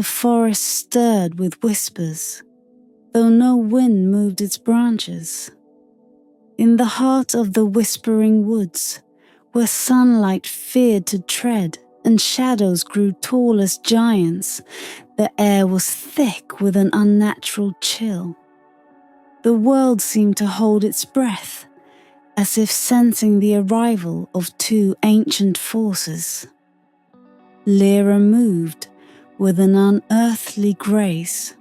forest stirred with whispers, though no wind moved its branches. In the heart of the whispering woods, where sunlight feared to tread and shadows grew tall as giants, the air was thick with an unnatural chill. The world seemed to hold its breath, as if sensing the arrival of two ancient forces. Lira moved with an unearthly grace,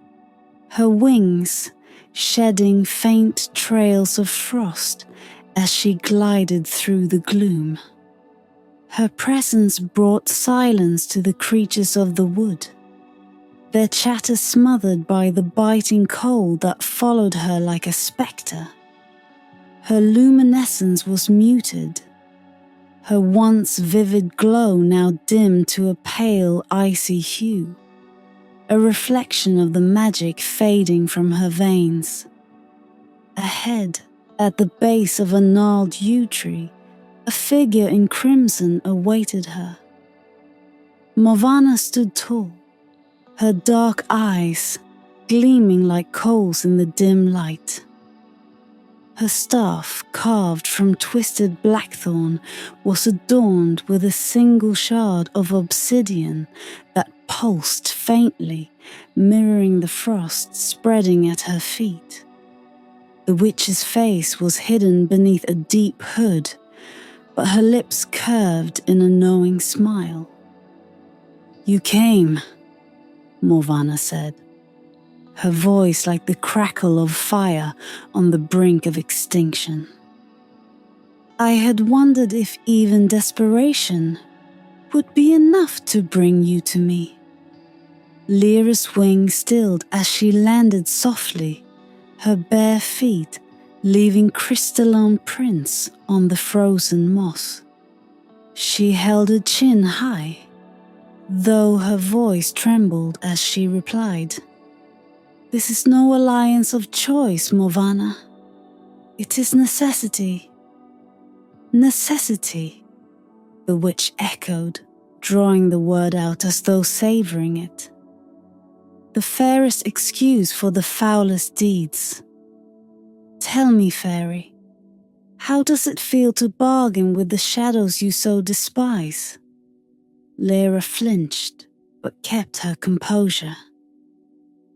her wings shedding faint trails of frost as she glided through the gloom. Her presence brought silence to the creatures of the wood, their chatter smothered by the biting cold that followed her like a spectre. Her luminescence was muted, her once vivid glow now dimmed to a pale, icy hue, a reflection of the magic fading from her veins. Ahead, at the base of a gnarled yew tree, a figure in crimson awaited her. Morvanna stood tall, her dark eyes gleaming like coals in the dim light. Her staff, carved from twisted blackthorn, was adorned with a single shard of obsidian that pulsed faintly, mirroring the frost spreading at her feet. The witch's face was hidden beneath a deep hood, but her lips curved in a knowing smile. "You came," Morvanna said, her voice like the crackle of fire on the brink of extinction. "I had wondered if even desperation would be enough to bring you to me." Lyra's wings stilled as she landed softly, her bare feet leaving crystalline prints on the frozen moss. She held her chin high, though her voice trembled as she replied, "This is no alliance of choice, Morvanna. It is necessity." "Necessity," the witch echoed, drawing the word out as though savouring it. "The fairest excuse for the foulest deeds. Tell me, fairy, how does it feel to bargain with the shadows you so despise?" Lyra flinched, but kept her composure.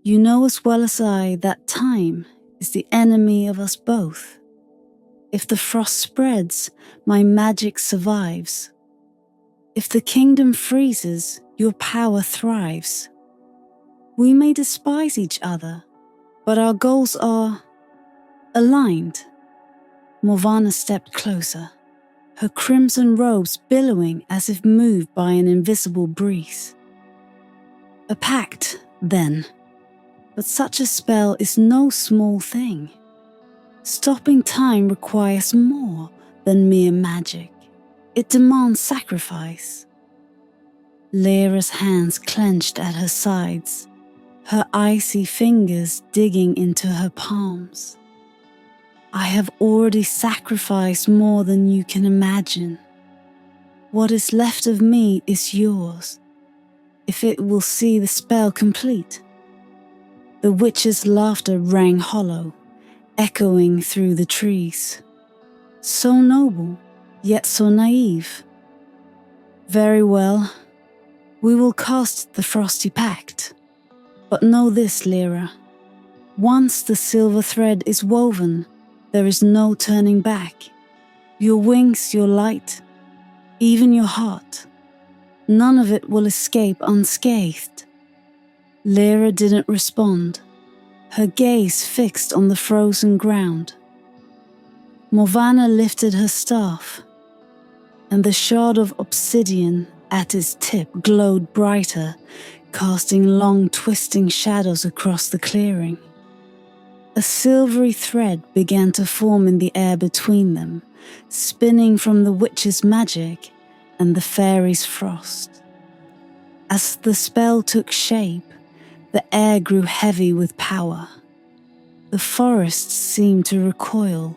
"You know as well as I that time is the enemy of us both. If the frost spreads, my magic survives. If the kingdom freezes, your power thrives. We may despise each other, but our goals are aligned." Morvanna stepped closer, her crimson robes billowing as if moved by an invisible breeze. "A pact, then. But such a spell is no small thing. Stopping time requires more than mere magic. It demands sacrifice." Lyra's hands clenched at her sides, her icy fingers digging into her palms. "I have already sacrificed more than you can imagine. What is left of me is yours, if it will see the spell complete." The witch's laughter rang hollow, echoing through the trees. So noble, yet so naive. "Very well, we will cast the Frosty Pact. But know this, Lira. Once the silver thread is woven, there is no turning back. Your wings, your light, even your heart. None of it will escape unscathed." Lira didn't respond, her gaze fixed on the frozen ground. Morvanna lifted her staff, and the shard of obsidian at its tip glowed brighter, casting long twisting shadows across the clearing. A silvery thread began to form in the air between them, spinning from the witch's magic and the fairy's frost. As the spell took shape, the air grew heavy with power. The forest seemed to recoil,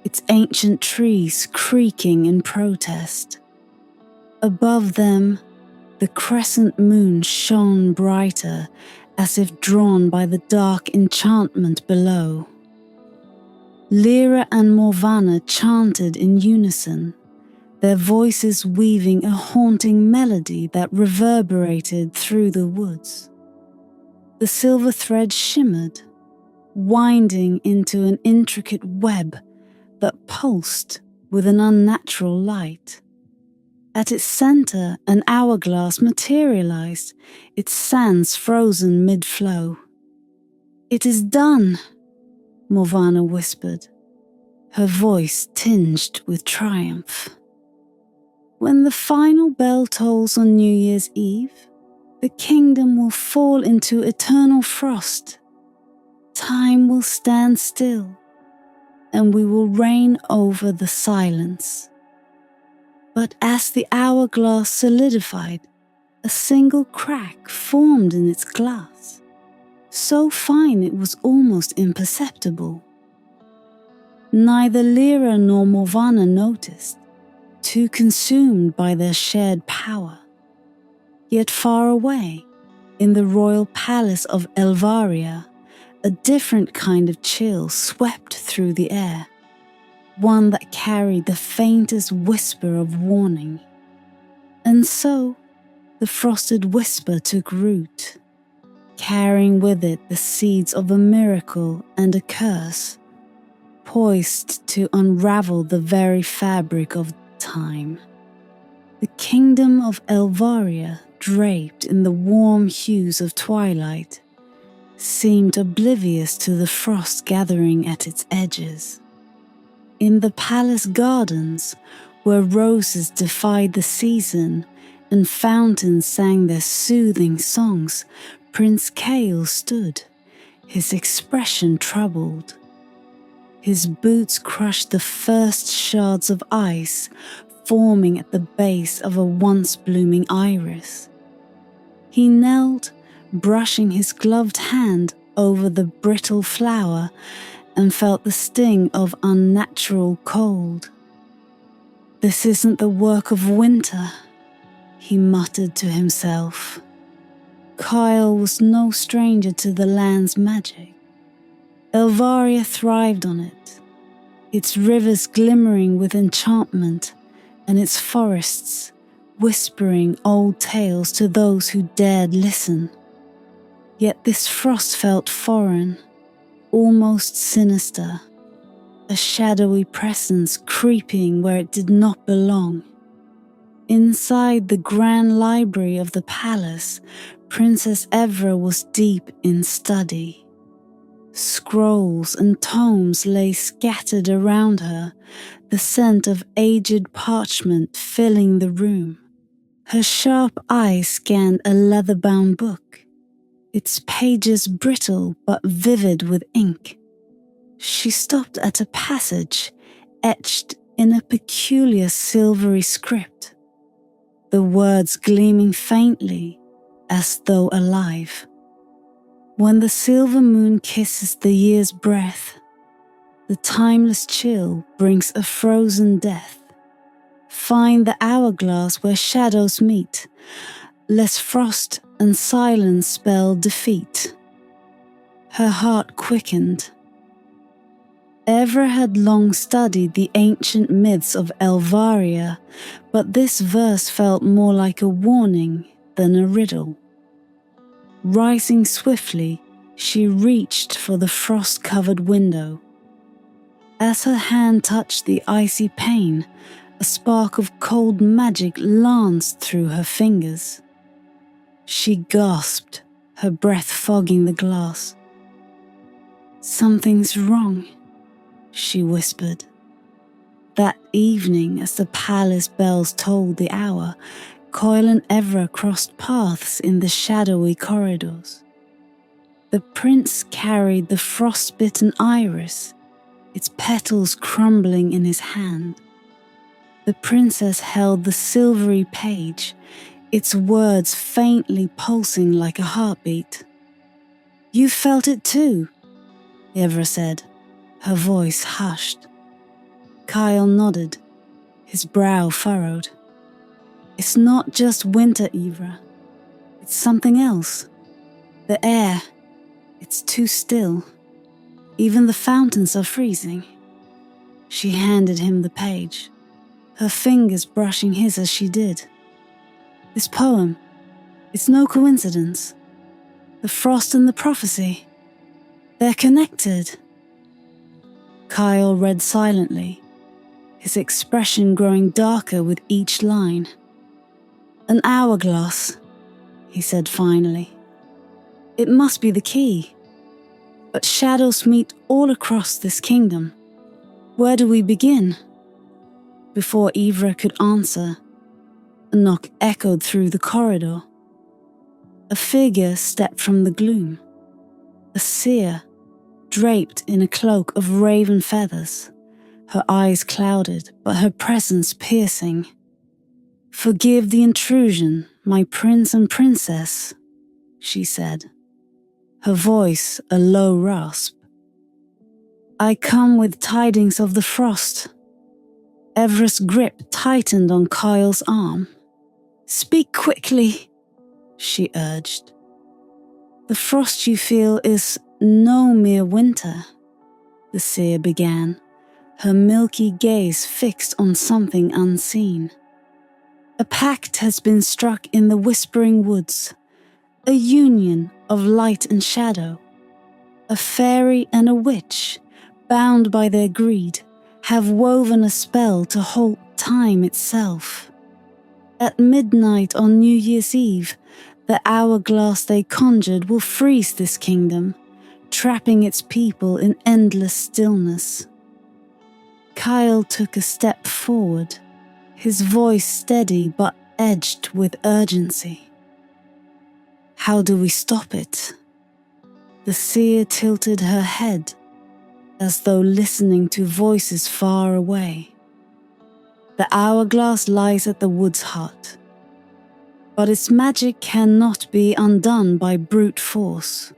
its ancient trees creaking in protest. Above them, The crescent moon shone brighter, as if drawn by the dark enchantment below. Lira and Morvanna chanted in unison, their voices weaving a haunting melody that reverberated through the woods. The silver thread shimmered, winding into an intricate web that pulsed with an unnatural light. At its center, an hourglass materialized, its sands frozen mid-flow. "It is done," Morvanna whispered, her voice tinged with triumph. "When the final bell tolls on New Year's Eve, the kingdom will fall into eternal frost. Time will stand still, and we will reign over the silence." But as the hourglass solidified, a single crack formed in its glass, so fine it was almost imperceptible. Neither Lira nor Morvanna noticed, too consumed by their shared power. Yet far away, in the royal palace of Elvaria, a different kind of chill swept through the air, one that carried the faintest whisper of warning. And so, the frosted whisper took root, carrying with it the seeds of a miracle and a curse, poised to unravel the very fabric of time. The kingdom of Elvaria, draped in the warm hues of twilight, seemed oblivious to the frost gathering at its edges. In the palace gardens, where roses defied the season and fountains sang their soothing songs, Prince Kael stood, his expression troubled. His boots crushed the first shards of ice forming at the base of a once blooming iris. He knelt, brushing his gloved hand over the brittle flower, and felt the sting of unnatural cold. "This isn't the work of winter," he muttered to himself. Kael was no stranger to the land's magic. Elvaria thrived on it, its rivers glimmering with enchantment and its forests whispering old tales to those who dared listen. Yet this frost felt foreign, almost sinister, a shadowy presence creeping where it did not belong. Inside the grand library of the palace, Princess Evra was deep in study. Scrolls and tomes lay scattered around her, the scent of aged parchment filling the room. Her sharp eyes scanned a leather-bound book, its pages brittle but vivid with ink. She stopped at a passage etched in a peculiar silvery script, the words gleaming faintly as though alive. "When the silver moon kisses the year's breath, the timeless chill brings a frozen death. Find the hourglass where shadows meet, lest frost and silence spell defeat." Her heart quickened. Evra had long studied the ancient myths of Elvaria, but this verse felt more like a warning than a riddle. Rising swiftly, she reached for the frost-covered window. As her hand touched the icy pane, a spark of cold magic lanced through her fingers. She gasped, her breath fogging the glass. "Something's wrong," she whispered. That evening, as the palace bells tolled the hour, Kael and Evra crossed paths in the shadowy corridors. The prince carried the frost-bitten iris, its petals crumbling in his hand. The princess held the silvery page, its words faintly pulsing like a heartbeat. "You felt it too," Evra said, her voice hushed. Kael nodded, his brow furrowed. It's not just winter, Evra. It's something else. The air, it's too still. Even the fountains are freezing. She handed him the page, her fingers brushing his as she did. This poem, it's no coincidence. The frost and the prophecy, they're connected. Kael read silently, his expression growing darker with each line. An hourglass, he said finally. It must be the key. But shadows meet all across this kingdom. Where do we begin? Before Evra could answer, a knock echoed through the corridor. A figure stepped from the gloom. A seer, draped in a cloak of raven feathers, her eyes clouded, but her presence piercing. "Forgive the intrusion, my prince and princess," she said, her voice a low rasp. "I come with tidings of the frost." Evra's grip tightened on Kael's arm. "Speak quickly," she urged. "The frost you feel is no mere winter," the seer began, her milky gaze fixed on something unseen. "A pact has been struck in the whispering woods, a union of light and shadow. A fairy and a witch, bound by their greed, have woven a spell to halt time itself. At midnight on New Year's Eve, the hourglass they conjured will freeze this kingdom, trapping its people in endless stillness." Kael took a step forward, his voice steady but edged with urgency. "How do we stop it?" The seer tilted her head, as though listening to voices far away. "The hourglass lies at the wood's heart, but its magic cannot be undone by brute force.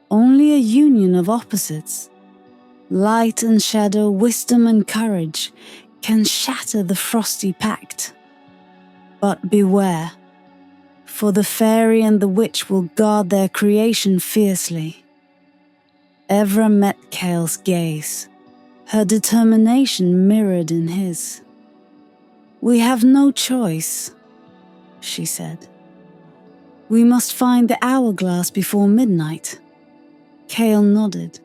Only a union of opposites, light and shadow, wisdom and courage, can shatter the Frosty Pact. But beware, for the fairy and the witch will guard their creation fiercely." Evra met Kael's gaze, her determination mirrored in his. "We have no choice," she said. "We must find the hourglass before midnight." Kael nodded,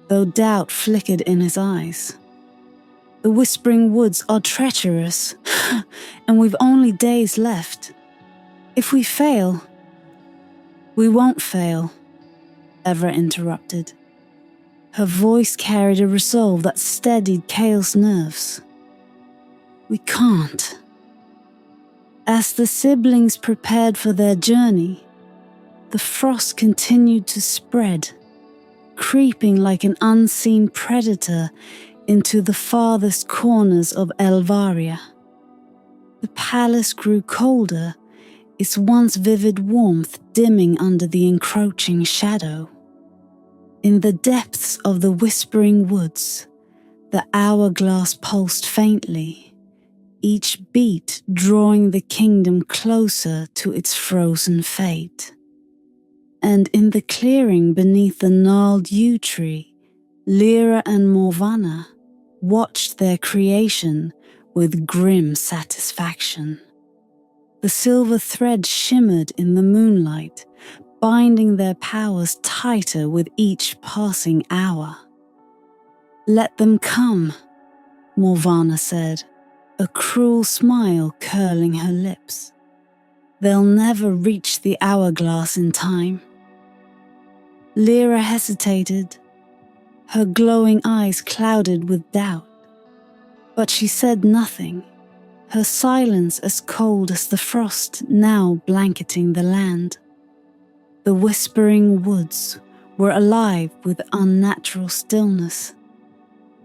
though doubt flickered in his eyes. "The whispering woods are treacherous, and we've only days left. If we fail..." "We won't fail," Evra interrupted. Her voice carried a resolve that steadied Kael's nerves. "We can't." As the siblings prepared for their journey, the frost continued to spread, creeping like an unseen predator into the farthest corners of Elvaria. The palace grew colder, its once vivid warmth dimming under the encroaching shadow. In the depths of the whispering woods, the hourglass pulsed faintly, each beat drawing the kingdom closer to its frozen fate. And in the clearing beneath the gnarled yew tree, Lira and Morvanna watched their creation with grim satisfaction. The silver thread shimmered in the moonlight, binding their powers tighter with each passing hour. "Let them come," Morvanna said, a cruel smile curling her lips. "They'll never reach the hourglass in time." Lira hesitated, her glowing eyes clouded with doubt. But she said nothing, her silence as cold as the frost now blanketing the land. The whispering woods were alive with unnatural stillness,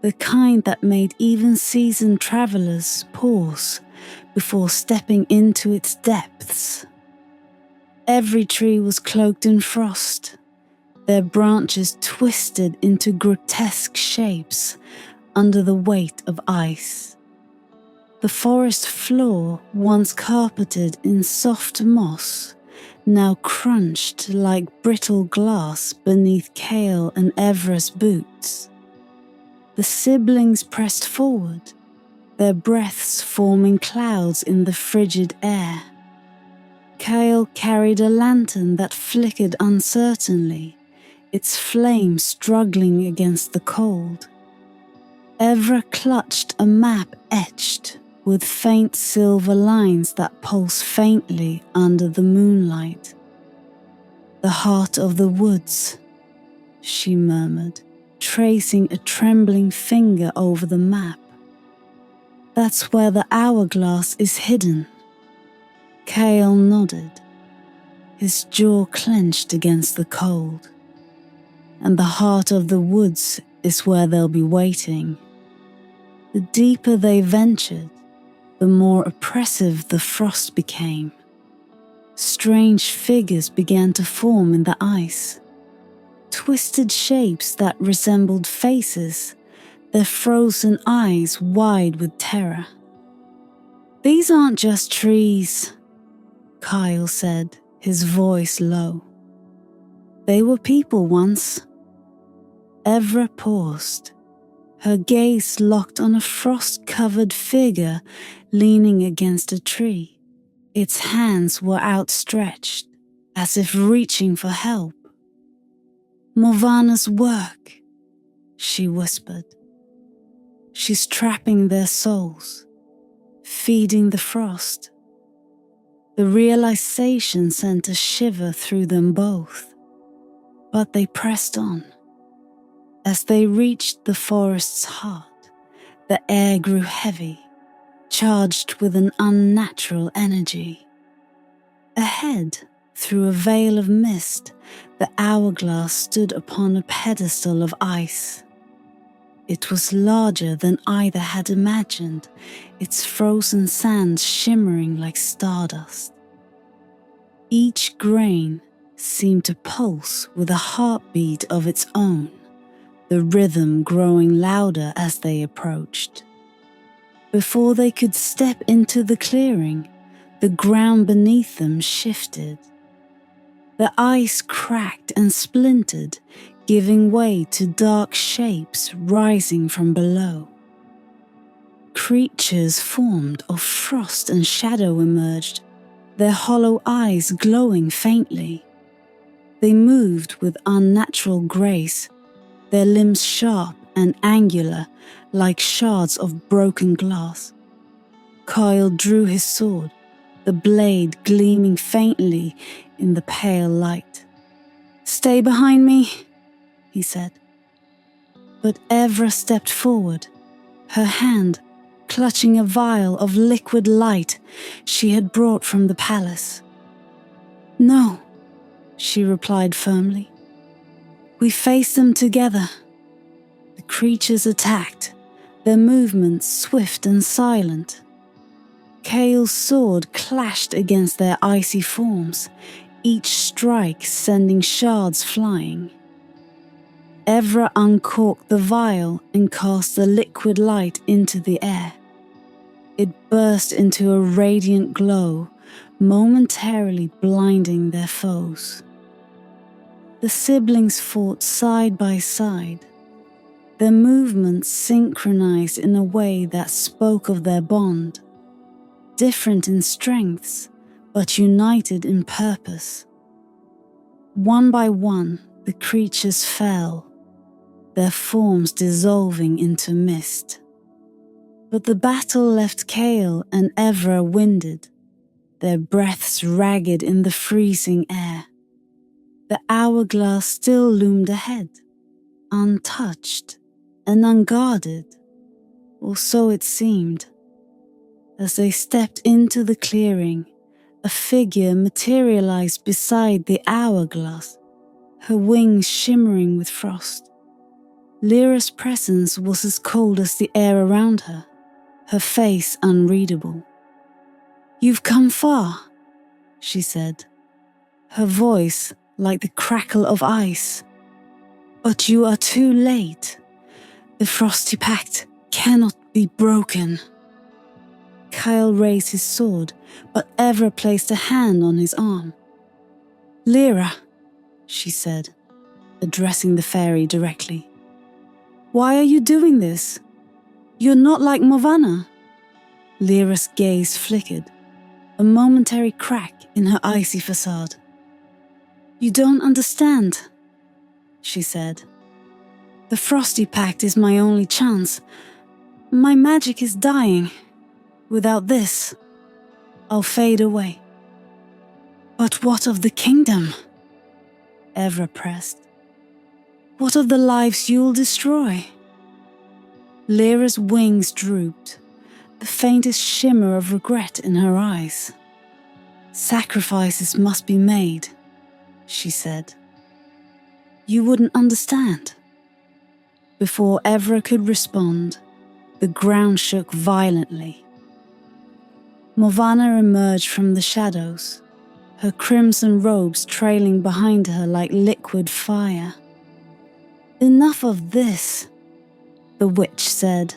the kind that made even seasoned travelers pause before stepping into its depths. Every tree was cloaked in frost, their branches twisted into grotesque shapes under the weight of ice. The forest floor, once carpeted in soft moss, now crunched like brittle glass beneath Kael and Evra's boots. The siblings pressed forward, their breaths forming clouds in the frigid air. Kael carried a lantern that flickered uncertainly, its flame struggling against the cold. Evra clutched a map etched with faint silver lines that pulse faintly under the moonlight. "The heart of the woods," she murmured, tracing a trembling finger over the map. "That's where the hourglass is hidden." Kael nodded, his jaw clenched against the cold. "And the heart of the woods is where they'll be waiting." The deeper they ventured, the more oppressive the frost became. Strange figures began to form in the ice, twisted shapes that resembled faces, their frozen eyes wide with terror. "These aren't just trees," Kael said, his voice low. "They were people once." Evra paused, her gaze locked on a frost-covered figure leaning against a tree. Its hands were outstretched, as if reaching for help. "Morvanna's work," she whispered. "She's trapping their souls, feeding the frost." The realization sent a shiver through them both, but they pressed on. As they reached the forest's heart, the air grew heavy, charged with an unnatural energy. Ahead, through a veil of mist, the hourglass stood upon a pedestal of ice. It was larger than either had imagined, its frozen sands shimmering like stardust. Each grain seemed to pulse with a heartbeat of its own, the rhythm growing louder as they approached. Before they could step into the clearing, the ground beneath them shifted. The ice cracked and splintered, giving way to dark shapes rising from below. Creatures formed of frost and shadow emerged, their hollow eyes glowing faintly. They moved with unnatural grace, their limbs sharp and angular like shards of broken glass. Kael drew his sword, the blade gleaming faintly in the pale light. "Stay behind me," he said. But Evra stepped forward, her hand clutching a vial of liquid light she had brought from the palace. "No," she replied firmly. "We face them together." The creatures attacked, their movements swift and silent. Kael's sword clashed against their icy forms, each strike sending shards flying. Evra uncorked the vial and cast the liquid light into the air. It burst into a radiant glow, momentarily blinding their foes. The siblings fought side by side, their movements synchronized in a way that spoke of their bond, different in strengths, but united in purpose. One by one, the creatures fell, their forms dissolving into mist. But the battle left Kael and Evra winded, their breaths ragged in the freezing air. The hourglass still loomed ahead, untouched and unguarded, or so it seemed. As they stepped into the clearing, a figure materialized beside the hourglass, her wings shimmering with frost. Lira's presence was as cold as the air around her, her face unreadable. "You've come far," she said, her voice like the crackle of ice. "But you are too late. The Frosty Pact cannot be broken." Kael raised his sword, but Evra placed a hand on his arm. "Lira," she said, addressing the fairy directly. "Why are you doing this? You're not like Morvanna." Lyra's gaze flickered, a momentary crack in her icy facade. "You don't understand," she said. "The Frosty Pact is my only chance. My magic is dying. Without this, I'll fade away." "But what of the kingdom?" Evra pressed. "What of the lives you'll destroy?" Lyra's wings drooped, the faintest shimmer of regret in her eyes. "Sacrifices must be made," she said. "You wouldn't understand." Before Evra could respond, the ground shook violently. Morvanna emerged from the shadows, her crimson robes trailing behind her like liquid fire. "Enough of this," the witch said,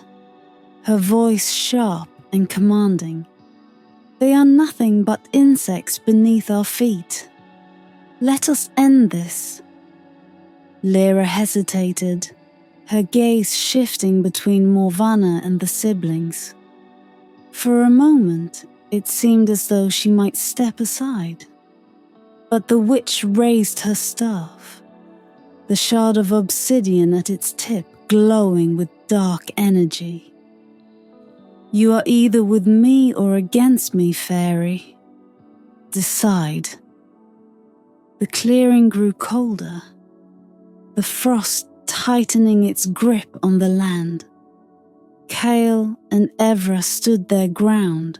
her voice sharp and commanding. "They are nothing but insects beneath our feet. Let us end this." Lira hesitated, her gaze shifting between Morvanna and the siblings. For a moment, it seemed as though she might step aside. But the witch raised her staff, the shard of obsidian at its tip glowing with dark energy. "You are either with me or against me, fairy. Decide." The clearing grew colder, the frost tightening its grip on the land. Kael and Evra stood their ground,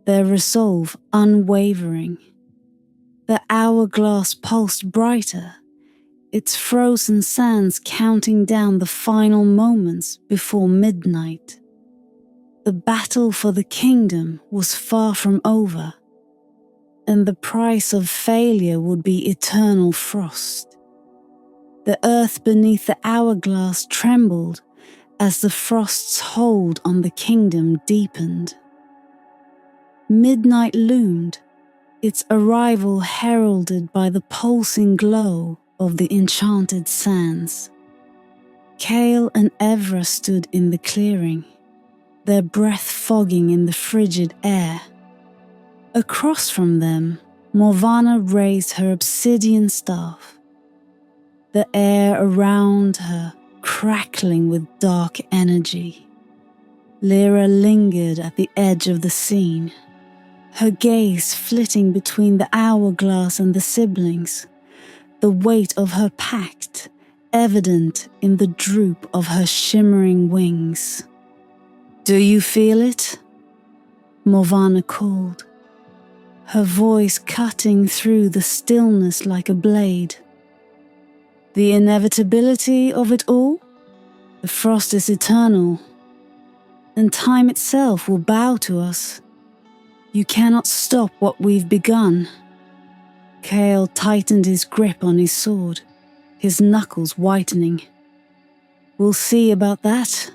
their resolve unwavering. The hourglass pulsed brighter, its frozen sands counting down the final moments before midnight. The battle for the kingdom was far from over, and the price of failure would be eternal frost. The earth beneath the hourglass trembled as the frost's hold on the kingdom deepened. Midnight loomed, its arrival heralded by the pulsing glow of the enchanted sands. Kael and Evra stood in the clearing, their breath fogging in the frigid air. Across from them, Morvanna raised her obsidian staff, the air around her crackling with dark energy. Lira lingered at the edge of the scene, her gaze flitting between the hourglass and the siblings, the weight of her pact evident in the droop of her shimmering wings. "Do you feel it?" Morvanna called, her voice cutting through the stillness like a blade. "The inevitability of it all? The frost is eternal, and time itself will bow to us. You cannot stop what we've begun." Kael tightened his grip on his sword, his knuckles whitening. "We'll see about that,"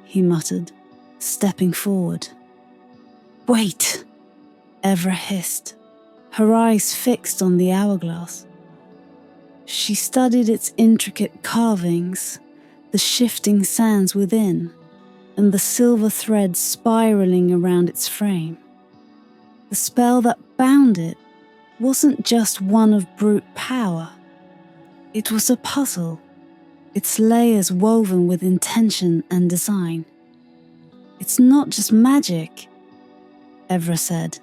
he muttered, stepping forward. "Wait," Evra hissed, her eyes fixed on the hourglass. She studied its intricate carvings, the shifting sands within, and the silver threads spiraling around its frame. The spell that bound it wasn't just one of brute power. It was a puzzle, its layers woven with intention and design. "It's not just magic," Evra said,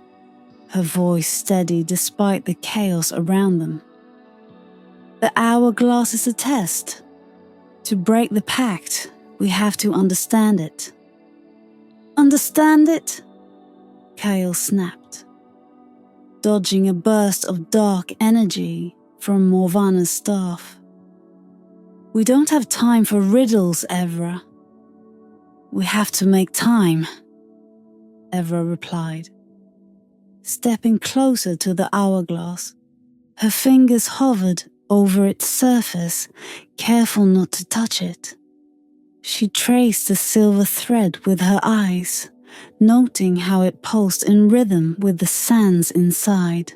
her voice steady despite the chaos around them. "The hourglass is a test. To break the pact, we have to understand it." "Understand it?" Kael snapped, dodging a burst of dark energy from Morvanna's staff. "We don't have time for riddles, Evra." "We have to make time," Evra replied, stepping closer to the hourglass. Her fingers hovered over its surface, careful not to touch it. She traced the silver thread with her eyes, noting how it pulsed in rhythm with the sands inside.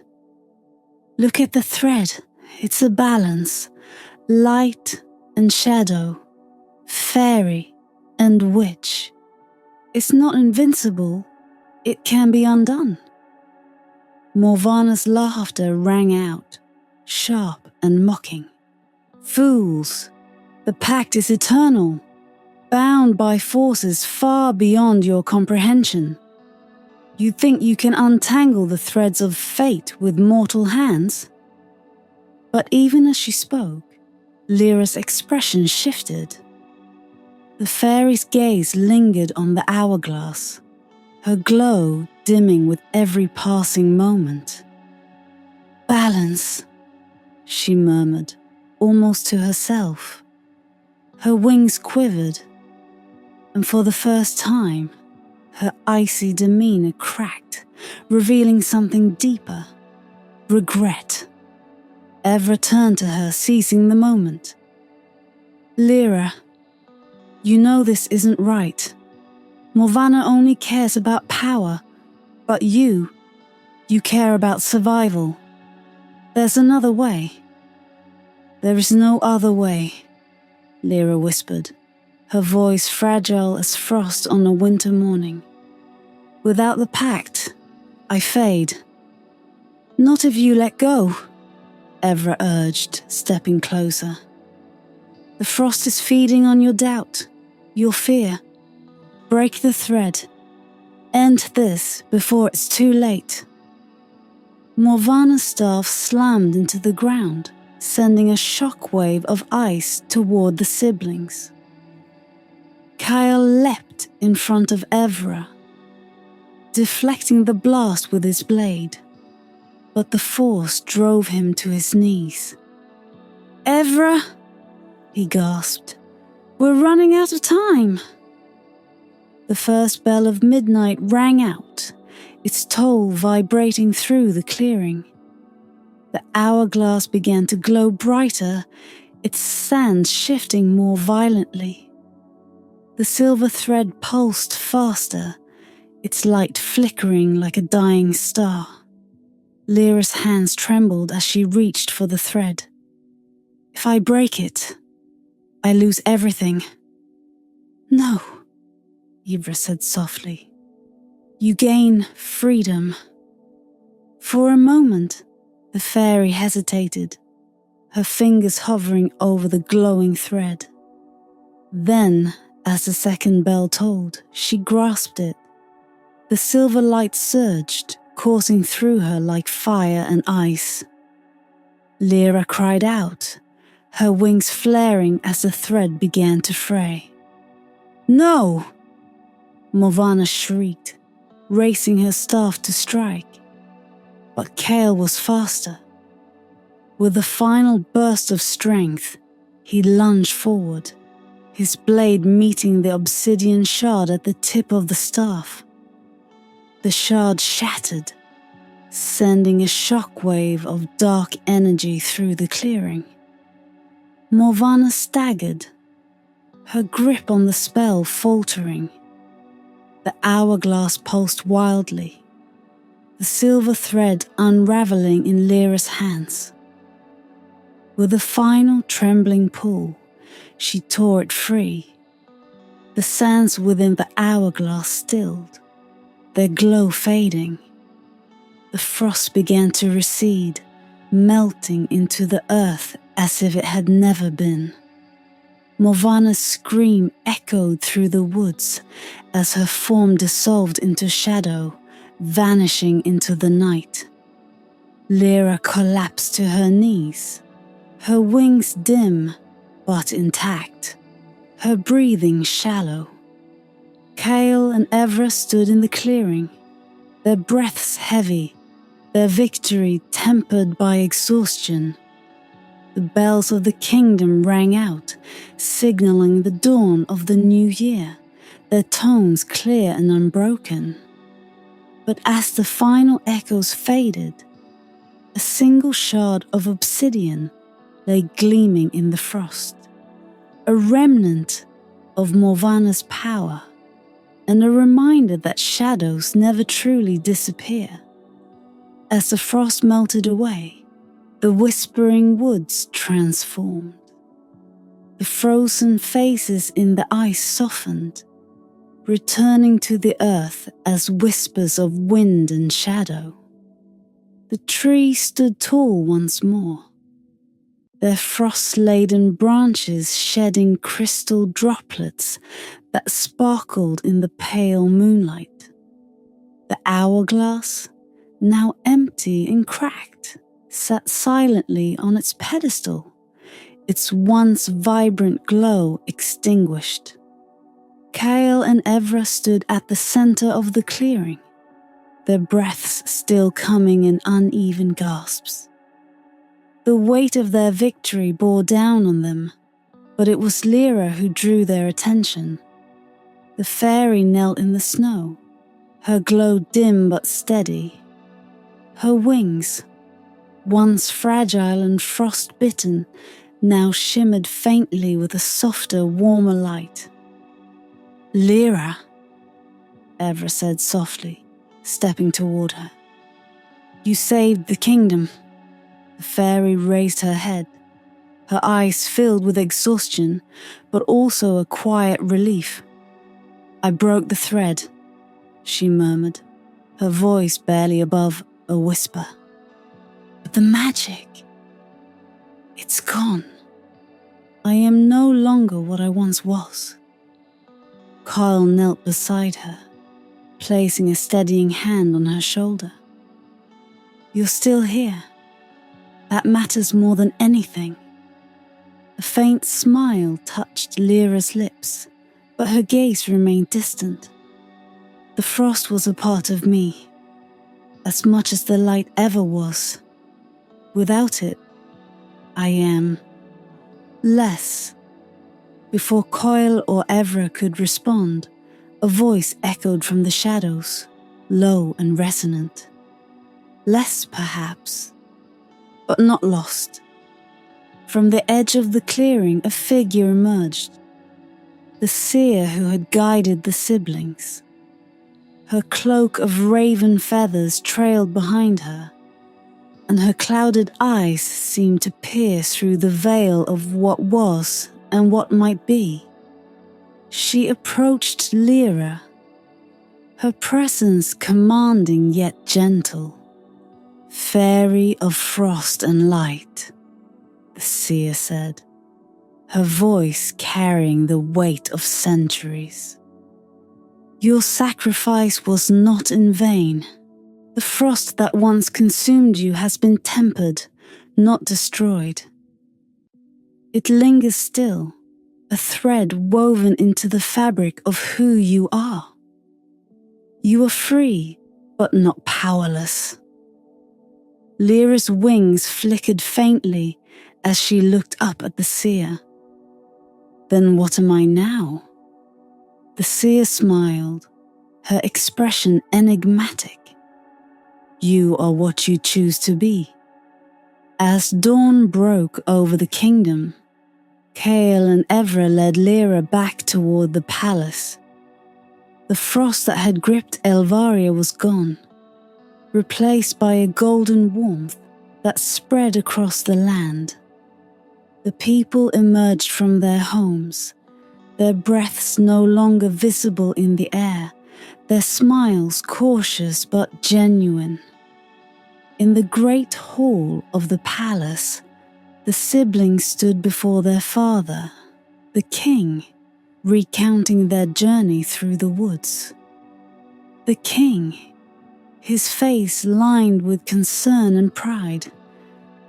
Look at the thread. It's a balance. Light and shadow. Fairy and witch. It's not invincible. It can be undone. Morvanna's laughter rang out, sharp and mocking. Fools! The pact is eternal, bound by forces far beyond your comprehension. You think you can untangle the threads of fate with mortal hands? But even as she spoke, Lyra's expression shifted. The fairy's gaze lingered on the hourglass, her glow dimming with every passing moment. Balance, she murmured, almost to herself. Her wings quivered, and for the first time, her icy demeanor cracked, revealing something deeper. Regret. Evra turned to her, seizing the moment. Lira, you know this isn't right. Morvanna only cares about power, but you care about survival. There's another way. There is no other way, Lira whispered, her voice fragile as frost on a winter morning. Without the pact, I fade. Not if you let go, Evra urged, stepping closer. The frost is feeding on your doubt, your fear. Break the thread. End this before it's too late. Morvanna's staff slammed into the ground, sending a shockwave of ice toward the siblings. Kael leapt in front of Evra, deflecting the blast with his blade, but the force drove him to his knees. Evra, he gasped, we're running out of time. The first bell of midnight rang out, its toll vibrating through the clearing. The hourglass began to glow brighter, its sands shifting more violently. The silver thread pulsed faster, its light flickering like a dying star. Lyra's hands trembled as she reached for the thread. If I break it, I lose everything. No, Evra said softly. You gain freedom. For a moment, the fairy hesitated, her fingers hovering over the glowing thread. Then, as the second bell tolled, she grasped it. The silver light surged, coursing through her like fire and ice. Lira cried out, her wings flaring as the thread began to fray. No! Morvanna shrieked, racing her staff to strike. But Kael was faster. With a final burst of strength, he lunged forward, his blade meeting the obsidian shard at the tip of the staff. The shard shattered, sending a shockwave of dark energy through the clearing. Morvanna staggered, her grip on the spell faltering. The hourglass pulsed wildly, the silver thread unraveling in Lyra's hands. With a final trembling pull, she tore it free. The sands within the hourglass stilled, their glow fading. The frost began to recede, melting into the earth as if it had never been. Morvanna's scream echoed through the woods as her form dissolved into shadow, vanishing into the night. Lira collapsed to her knees, her wings dim but intact, her breathing shallow. Kael and Evra stood in the clearing, their breaths heavy, their victory tempered by exhaustion. The bells of the kingdom rang out, signaling the dawn of the new year, their tones clear and unbroken. But as the final echoes faded, a single shard of obsidian lay gleaming in the frost, a remnant of Morvanna's power. and a reminder that shadows never truly disappear. As the frost melted away, the whispering woods transformed. The frozen faces in the ice softened, returning to the earth as whispers of wind and shadow. The trees stood tall once more, their frost-laden branches shedding crystal droplets that sparkled in the pale moonlight. The hourglass, now empty and cracked, sat silently on its pedestal, its once vibrant glow extinguished. Kael and Evra stood at the center of the clearing, their breaths still coming in uneven gasps. The weight of their victory bore down on them, but it was Lira who drew their attention. The fairy knelt in the snow, her glow dim but steady. Her wings, once fragile and frost-bitten, now shimmered faintly with a softer, warmer light. "Lira," Evra said softly, stepping toward her. "You saved the kingdom." The fairy raised her head, her eyes filled with exhaustion, but also a quiet relief. "I broke the thread," she murmured, her voice barely above a whisper. "But the magic, it's gone. I am no longer what I once was." Kael knelt beside her, placing a steadying hand on her shoulder. "You're still here. That matters more than anything." A faint smile touched Lyra's lips, but her gaze remained distant. "The frost was a part of me, as much as the light ever was. Without it, I am less." Before Kael or Evra could respond, a voice echoed from the shadows, low and resonant. Less, perhaps, but not lost. From the edge of the clearing, a figure emerged, the seer who had guided the siblings. Her cloak of raven feathers trailed behind her, and her clouded eyes seemed to pierce through the veil of what was and what might be. She approached Lira, her presence commanding yet gentle. "Fairy of frost and light," the seer said, her voice carrying the weight of centuries. "Your sacrifice was not in vain. The frost that once consumed you has been tempered, not destroyed. It lingers still, a thread woven into the fabric of who you are. You are free, but not powerless." Lyra's wings flickered faintly as she looked up at the seer. "Then what am I now?" The seer smiled, her expression enigmatic. "You are what you choose to be." As dawn broke over the kingdom, Kael and Evra led Lira back toward the palace. The frost that had gripped Elvaria was gone, replaced by a golden warmth that spread across the land. The people emerged from their homes, their breaths no longer visible in the air, their smiles cautious but genuine. In the great hall of the palace, the siblings stood before their father, the king, recounting their journey through the woods. The king, his face lined with concern and pride,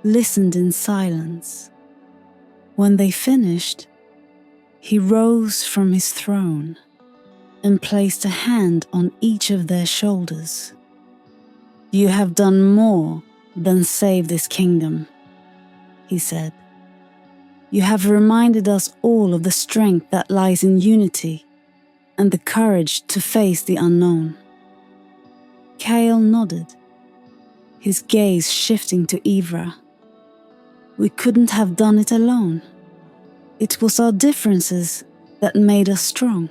listened in silence. When they finished, he rose from his throne and placed a hand on each of their shoulders. "You have done more than save this kingdom," he said. "You have reminded us all of the strength that lies in unity and the courage to face the unknown." Kael nodded, his gaze shifting to Evra. "We couldn't have done it alone. It was our differences that made us strong."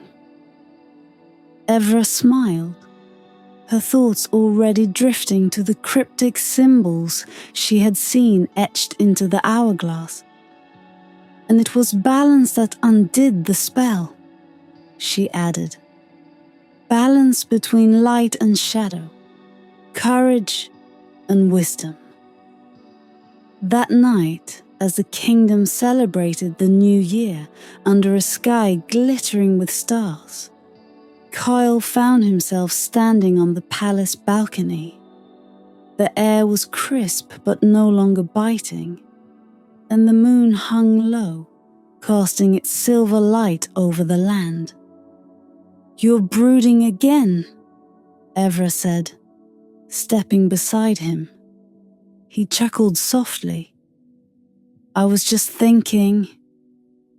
Evra smiled, her thoughts already drifting to the cryptic symbols she had seen etched into the hourglass. And it was balance that undid the spell, she added. Balance between light and shadow, courage and wisdom. That night, as the kingdom celebrated the new year under a sky glittering with stars, Kael found himself standing on the palace balcony. The air was crisp but no longer biting, and the moon hung low, casting its silver light over the land. "You're brooding again," Evra said, stepping beside him. He chuckled softly. "I was just thinking,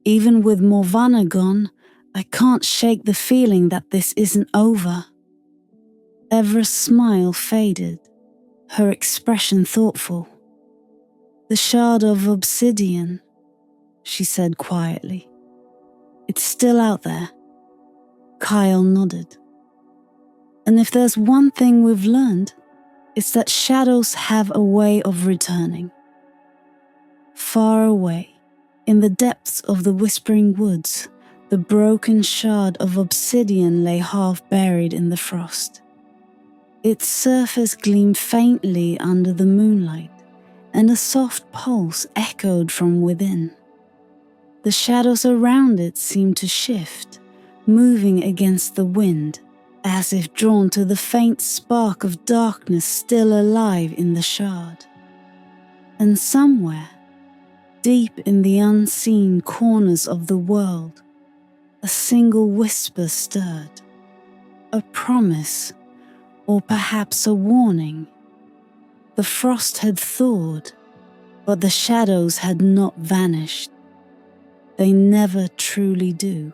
even with Morvanna gone, I can't shake the feeling that this isn't over." Evra's smile faded, her expression thoughtful. "The shard of obsidian," she said quietly. "It's still out there." Kael nodded. "And if there's one thing we've learned, it's that shadows have a way of returning. Far away, in the depths of the whispering woods, the broken shard of obsidian lay half buried in the frost. Its surface gleamed faintly under the moonlight, and a soft pulse echoed from within. The shadows around it seemed to shift, moving against the wind, as if drawn to the faint spark of darkness still alive in the shard. And somewhere, deep in the unseen corners of the world, a single whisper stirred, a promise, or perhaps a warning. The frost had thawed, but the shadows had not vanished. They never truly do.